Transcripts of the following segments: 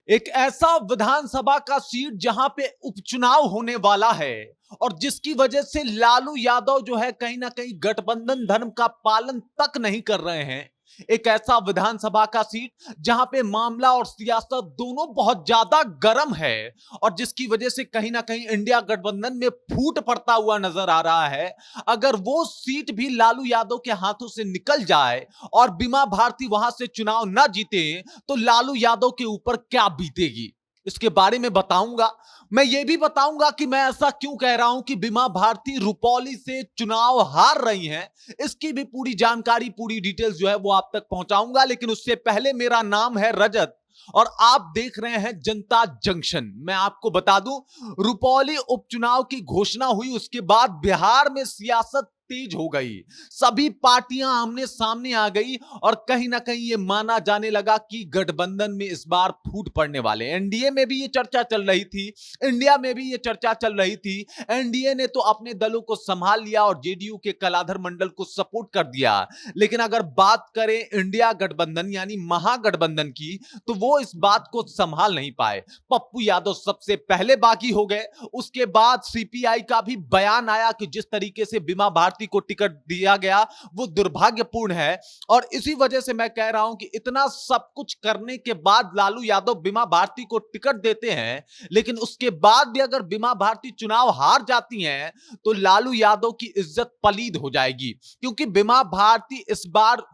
एक ऐसा विधानसभा का सीट जहां पे उपचुनाव होने वाला है और जिसकी वजह से लालू यादव जो है कहीं ना कहीं गठबंधन धर्म का पालन तक नहीं कर रहे हैं। एक ऐसा विधानसभा का सीट जहां पे मामला और सियासत दोनों बहुत ज्यादा गर्म है और जिसकी वजह से कहीं ना कहीं इंडिया गठबंधन में फूट पड़ता हुआ नजर आ रहा है। अगर वो सीट भी लालू यादव के हाथों से निकल जाए और बीमा भारती वहां से चुनाव ना जीते तो लालू यादव के ऊपर क्या बीतेगी, इसके बारे में बताऊंगा। मैं ये भी बताऊंगा कि मैं ऐसा क्यों कह रहा हूं कि बीमा भारती रुपौली से चुनाव हार रही हैं। इसकी भी पूरी जानकारी, पूरी डिटेल्स जो है वो आप तक पहुंचाऊंगा। लेकिन उससे पहले, मेरा नाम है रजत और आप देख रहे हैं जनता जंक्शन। मैं आपको बता दूं, रुपौली उपचुनाव की घोषणा हुई, उसके बाद बिहार में सियासत तेज हो गई। सभी पार्टियां आमने सामने आ गई और कहीं ना कहीं यह माना जाने लगा कि गठबंधन में इस बार फूट पड़ने वाले। एनडीए में भी यह चर्चा चल रही थी, इंडिया में भी यह चर्चा चल रही थी। एनडीए ने तो अपने दलों को संभाल लिया और जेडीयू के कलाधर मंडल को सपोर्ट कर दिया। लेकिन अगर बात करें इंडिया गठबंधन यानी महागठबंधन की, तो वो इस बात को संभाल नहीं पाए। पप्पू यादव सबसे पहले बागी हो गए। उसके बाद सीपीआई का भी बयान आया कि जिस तरीके से बीमा भारती को टिकट दिया गया वो दुर्भाग्यपूर्ण है। और इसी वजह से मैं कह रहा हूं कि इतना सब कुछ करने के बाद लालू यादव बीमा भारती को टिकट देते हैं, लेकिन उसके बाद भी अगर बीमा भारती चुनाव हार जाती हैं तो लालू यादव की इज्जत पलीद हो जाएगी। क्योंकि बीमा भारती इस बार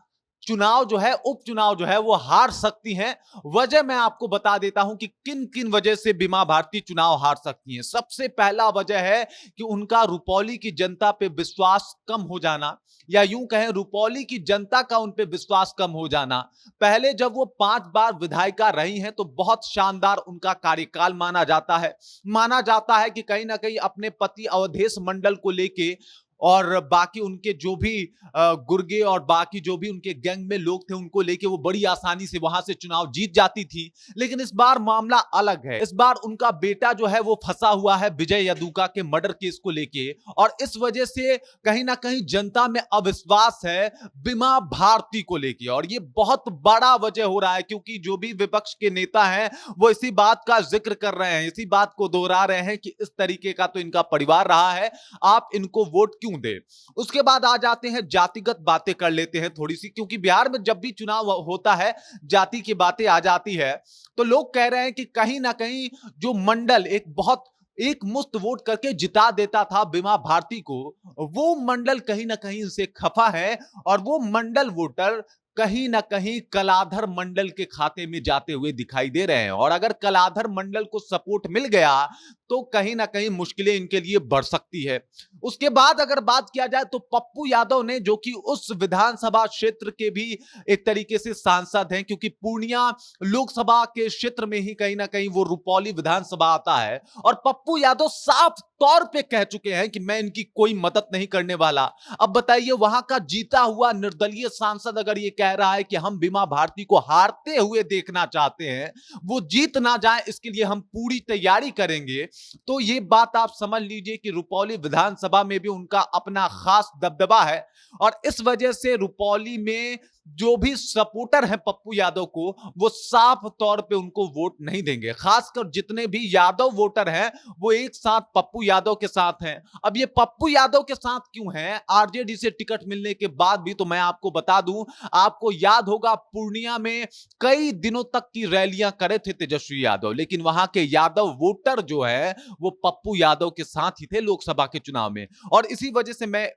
चुनाव जो है, उपचुनाव जो है वो हार सकती हैं। वजह मैं आपको बता देता हूं कि किन किन वजह से बीमा भारती चुनाव हार सकती हैं। सबसे पहला वजह है कि उनका रुपौली की जनता पे विश्वास कम हो जाना, या यूं कहें रुपौली की जनता का उन पे विश्वास कम हो जाना। पहले जब वो 5 बार विधायिका रही हैं तो बहुत शानदार उनका कार्यकाल माना जाता है। माना जाता है कि कहीं ना कहीं अपने पति अवधेश मंडल को लेके और बाकी उनके जो भी गुर्गे और बाकी जो भी उनके गैंग में लोग थे उनको लेके वो बड़ी आसानी से वहां से चुनाव जीत जाती थी। लेकिन इस बार मामला अलग है। इस बार उनका बेटा जो है वो फंसा हुआ है विजय यदुका के मर्डर केस को लेके, और इस वजह से कहीं ना कहीं जनता में अविश्वास है बीमा भारती को लेके। और ये बहुत बड़ा वजह हो रहा है क्योंकि जो भी विपक्ष के नेता हैं वो इसी बात का जिक्र कर रहे हैं, इसी बात को दोहरा रहे हैं कि इस तरीके का तो इनका परिवार रहा है, आप इनको वोट क्यों दे। उसके बाद आ जाते हैं जातिगत बातें कर लेते हैं थोड़ी सी, क्योंकि बिहार में जब भी चुनाव होता है जाति की बातें आ जाती है। तो लोग कह रहे हैं कि कहीं ना कहीं जो मंडल एक मुश्त वोट करके जिता देता था बीमा भारती को, वो मंडल कहीं ना कहीं उनसे खफा है और वो मंडल वोटर कहीं ना कहीं कलाधर मंडल के खाते में जाते हुए दिखाई दे रहे हैं। और अगर कलाधर मंडल को सपोर्ट मिल गया तो कहीं ना कहीं मुश्किलें इनके लिए बढ़ सकती है। उसके बाद अगर बात किया जाए तो पप्पू यादव ने, जो कि उस विधानसभा क्षेत्र के भी एक तरीके से सांसद हैं, क्योंकि पूर्णिया लोकसभा के क्षेत्र में ही कहीं ना कहीं वो रुपौली विधानसभा आता है, और पप्पू यादव साफ तौर पे कह चुके हैं कि मैं इनकी कोई मदद नहीं करने वाला। अब बताइए, वहां का जीता हुआ निर्दलीय सांसद अगर ये कह रहा है कि हम बीमा भारती को हारते हुए देखना चाहते हैं, वो जीत ना जाए इसके लिए हम पूरी तैयारी करेंगे, तो ये बात आप समझ लीजिए कि रुपौली विधानसभा में भी उनका अपना खास दबदबा है। और इस वजह से रुपौली में जो भी सपोर्टर हैं पप्पू यादव को, वो साफ तौर पे उनको वोट नहीं देंगे। खासकर जितने भी यादव वोटर हैं वो एक साथ पप्पू यादव के साथ हैं। अब ये पप्पू यादव के साथ क्यों हैं? आरजेडी से टिकट मिलने के बाद भी तो मैं आपको बता दूं, आपको याद होगा पूर्णिया में कई दिनों तक की रैलियां करे थे तेजस्वी यादव, लेकिन वहां के यादव वोटर जो है वो पप्पू यादव के साथ ही थे लोकसभा के चुनाव में। और इसी वजह से मैं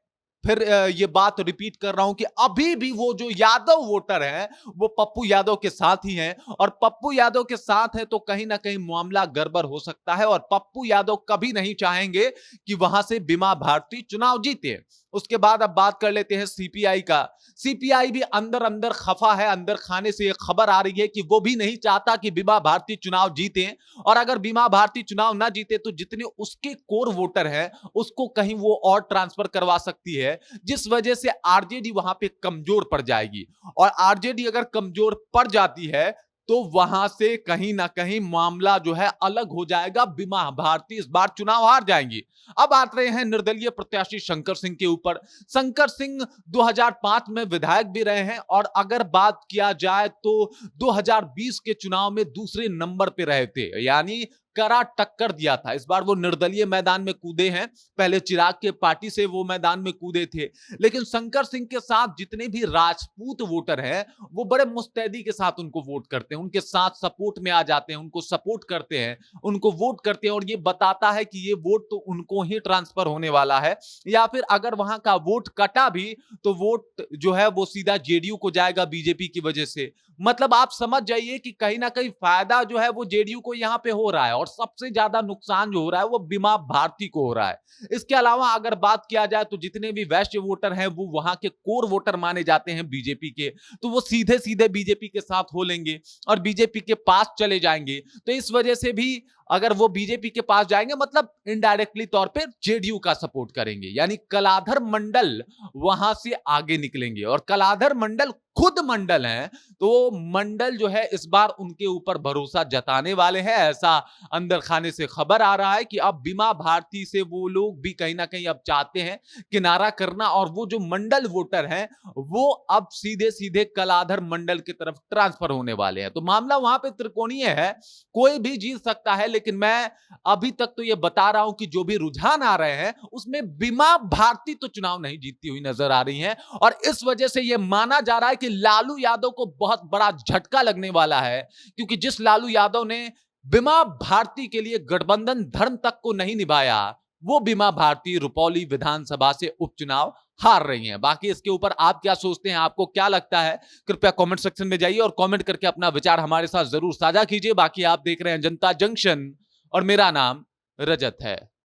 फिर ये बात रिपीट कर रहा हूं कि अभी भी वो जो यादव वोटर हैं वो पप्पू यादव के साथ ही हैं, और पप्पू यादव के साथ है तो कहीं ना कहीं मामला गड़बड़ हो सकता है। और पप्पू यादव कभी नहीं चाहेंगे कि वहां से बीमा भारती चुनाव जीते। उसके बाद अब बात कर लेते हैं सीपीआई का। सीपीआई भी अंदर अंदर खफा है। अंदर खाने से एक खबर आ रही है कि वो भी नहीं चाहता कि बीमा भारती चुनाव जीते, और अगर बीमा भारती चुनाव ना जीते तो जितने उसके कोर वोटर हैं उसको कहीं वो और ट्रांसफर करवा सकती है, जिस वजह से आरजेडी वहां पे कमजोर पड़ जाएगी। और आरजेडी अगर कमजोर पड़ जाती है तो वहां से कहीं ना कहीं मामला जो है अलग हो जाएगा। बीमा भारती इस बार चुनाव हार जाएंगी। अब आ रहे हैं निर्दलीय प्रत्याशी शंकर सिंह के ऊपर। शंकर सिंह 2005 में विधायक भी रहे हैं और अगर बात किया जाए तो 2020 के चुनाव में दूसरे नंबर पे रहे थे, यानी कड़ा टक्कर दिया था। इस बार वो निर्दलीय मैदान में कूदे हैं, पहले चिराग के पार्टी से वो मैदान में कूदे थे, लेकिन शंकर सिंह के साथ जितने भी राजपूत वोटर हैं वो बड़े मुस्तैदी के साथ उनको वोट करते हैं, उनके साथ सपोर्ट में आ जाते हैं, उनको सपोर्ट करते हैं, उनको वोट करते हैं। और ये बताता है कि ये वोट तो उनको ही ट्रांसफर होने वाला है, या फिर अगर वहां का वोट कटा भी तो वोट जो है वो सीधा जेडीयू को जाएगा बीजेपी की वजह से। मतलब आप समझ जाइए कि कहीं ना कहीं फायदा जो है वो जेडीयू को यहां पे हो रहा है, और सबसे ज्यादा नुकसान जो हो रहा है वो बीमा भारती को हो रहा है। इसके अलावा अगर बात किया जाए तो जितने भी वैश्य वोटर हैं वो वहां के कोर वोटर माने जाते हैं बीजेपी के, तो वो सीधे सीधे बीजेपी के साथ हो लेंगे और बीजेपी के पास चले जाएंगे। तो इस वजह से भी अगर वो बीजेपी के पास जाएंगे मतलब इनडायरेक्टली तौर पे जेडीयू का सपोर्ट करेंगे, यानी कलाधर मंडल वहां से आगे निकलेंगे। और कलाधर मंडल खुद मंडल हैं, तो मंडल जो है इस बार उनके ऊपर भरोसा जताने वाले हैं। ऐसा अंदर खाने से खबर आ रहा है कि अब बीमा भारती से वो लोग भी कहीं ना कहीं अब चाहते हैं किनारा करना, और वो जो मंडल वोटर हैं वो अब सीधे सीधे कलाधर मंडल की तरफ ट्रांसफर होने वाले हैं। तो मामला वहां पे त्रिकोणीय है, कोई भी जीत सकता है, लेकिन मैं अभी तक तो ये बता रहा हूं कि जो भी रुझान आ रहे हैं उसमें बीमा भारती तो चुनाव नहीं जीतती हुई नजर आ रही है। और इस वजह से यह माना जा रहा है कि लालू यादव को बहुत बड़ा झटका लगने वाला है, क्योंकि जिस लालू यादव ने बीमा भारती के लिए गठबंधन धर्म तक को नहीं निभाया, वो बीमा भारती रुपौली विधानसभा से उपचुनाव हार रही हैं। बाकी इसके ऊपर आप क्या सोचते हैं, आपको क्या लगता है, कृपया कमेंट सेक्शन में जाइए और कमेंट करके अपना विचार हमारे साथ जरूर साझा कीजिए। बाकी आप देख रहे हैं जनता जंक्शन और मेरा नाम रजत है।